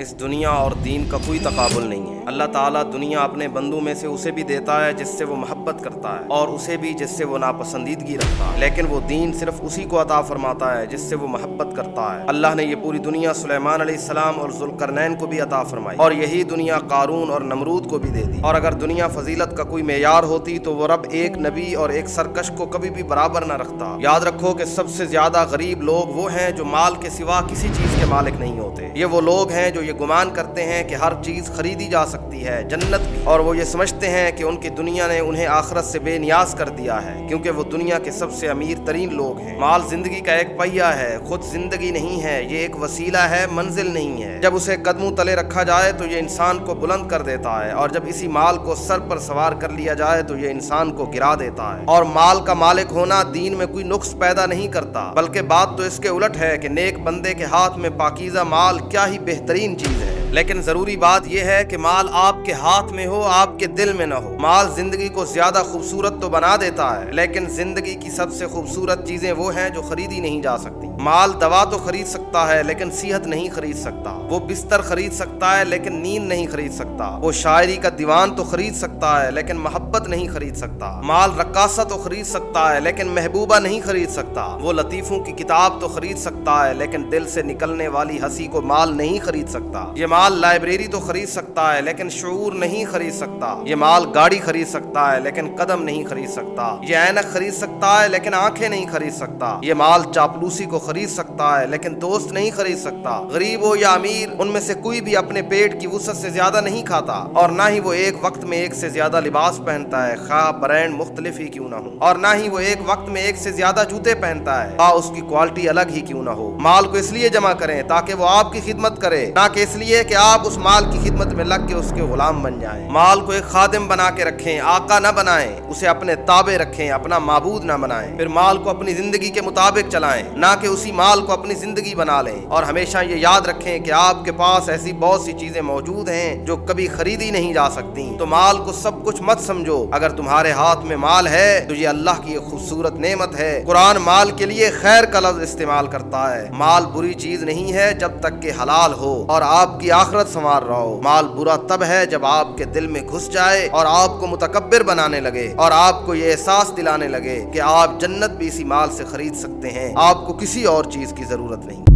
اس دنیا اور دین کا کوئی تقابل نہیں ہے۔ اللہ تعالیٰ دنیا اپنے بندوں میں سے اسے بھی دیتا ہے جس سے وہ محبت کرتا ہے، اور اسے بھی جس سے وہ ناپسندیدگی رکھتا ہے، لیکن وہ دین صرف اسی کو عطا فرماتا ہے جس سے وہ محبت کرتا ہے۔ اللہ نے یہ پوری دنیا سلیمان علیہ السلام اور ذوالقرنین کو بھی عطا فرمائی، اور یہی دنیا قارون اور نمرود کو بھی دے دی۔ اور اگر دنیا فضیلت کا کوئی معیار ہوتی تو وہ رب ایک نبی اور ایک سرکش کو کبھی بھی برابر نہ رکھتا۔ یاد رکھو کہ سب سے زیادہ غریب لوگ وہ ہیں جو مال کے سوا کسی چیز کے مالک نہیں ہوتے۔ یہ وہ لوگ ہیں جو یہ گمان کرتے ہیں کہ ہر چیز خریدی جا سکتی ہے، جنت بھی، اور وہ یہ سمجھتے ہیں کہ ان کی دنیا نے انہیں آخرت سے بے نیاز کر دیا ہے، کیونکہ وہ دنیا کے سب سے امیر ترین لوگ ہیں۔ مال زندگی کا ایک پہیہ ہے، خود زندگی نہیں ہے، یہ ایک وسیلہ ہے، منزل نہیں ہے۔ جب اسے قدموں تلے رکھا جائے تو یہ انسان کو بلند کر دیتا ہے، اور جب اسی مال کو سر پر سوار کر لیا جائے تو یہ انسان کو گرا دیتا ہے۔ اور مال کا مالک ہونا دین میں کوئی نقص پیدا نہیں کرتا، بلکہ بات تو اس کے الٹ ہے کہ نیک بندے کے ہاتھ میں پاکیزہ مال کیا ہی بہترین چیز ہے۔ لیکن ضروری بات یہ ہے کہ مال آپ کے ہاتھ میں ہو، آپ کے دل میں نہ ہو۔ مال زندگی کو زیادہ خوبصورت تو بنا دیتا ہے، لیکن زندگی کی سب سے خوبصورت چیزیں وہ ہیں جو خریدی نہیں جا سکتی۔ مال دوا تو خرید سکتا ہے لیکن صحت نہیں خرید سکتا۔ وہ بستر خرید سکتا ہے لیکن نیند نہیں خرید سکتا۔ وہ شاعری کا دیوان تو خرید سکتا ہے لیکن محبت نہیں خرید سکتا۔ مال رقاصہ تو خرید سکتا ہے لیکن محبوبہ نہیں خرید سکتا۔ وہ لطیفوں کی کتاب تو خرید سکتا ہے لیکن دل سے نکلنے والی ہنسی کو مال نہیں خرید سکتا۔ یہ مال لائبریری تو خرید سکتا ہے لیکن شعور نہیں خرید سکتا۔ یہ مال گاڑی خرید سکتا ہے لیکن قدم نہیں خرید سکتا۔ یہ اینک خرید سکتا ہے لیکن آنکھیں نہیں خرید سکتا۔ یہ مال چاپلوسی کو خرید سکتا ہے لیکن دوست نہیں خرید سکتا۔ غریب ہو یا امیر، ان میں سے کوئی بھی اپنے پیٹ کی وسعت سے زیادہ نہیں کھاتا، اور نہ ہی وہ ایک وقت میں ایک سے زیادہ لباس پہنتا ہے، خواہ برانڈ مختلف ہی کیوں نہ ہو، اور نہ ہی وہ ایک وقت میں ایک سے زیادہ جوتے پہنتا ہے، خواہ اس کی کوالٹی الگ ہی کیوں نہ ہو۔ مال کو اس لیے جمع کریں تاکہ وہ آپ کی خدمت کرے، نہ کہ اس لیے کہ آپ اس مال کی خدمت میں لگ کے اس کے غلام بن جائیں۔ مال کو ایک خادم بنا کے رکھیں، آقا نہ بنائیں، اسے اپنے تابع رکھیں، اپنا معبود نہ بنائیں۔ پھر مال کو اپنی زندگی کے مطابق چلائیں، نہ کہ اسی مال کو اپنی زندگی بنا لیں۔ اور ہمیشہ یہ یاد رکھیں کہ آپ کے پاس ایسی بہت سی چیزیں موجود ہیں جو کبھی خریدی نہیں جا سکتی۔ تو مال کو سب کچھ مت سمجھو، اگر تمہارے ہاتھ میں مال ہے تو یہ اللہ کی ایک خوبصورت نعمت ہے۔ قرآن مال کے لیے خیر کا لفظ استعمال کرتا ہے۔ مال بری چیز نہیں ہے جب تک کہ حلال ہو اور آپ کی آخرت سنوار رہو۔ مال برا تب ہے جب آپ کے دل میں گھس جائے اور آپ کو متکبر بنانے لگے، اور آپ کو یہ احساس دلانے لگے کہ آپ جنت بھی اسی مال سے خرید سکتے ہیں، آپ کو کسی اور چیز کی ضرورت نہیں۔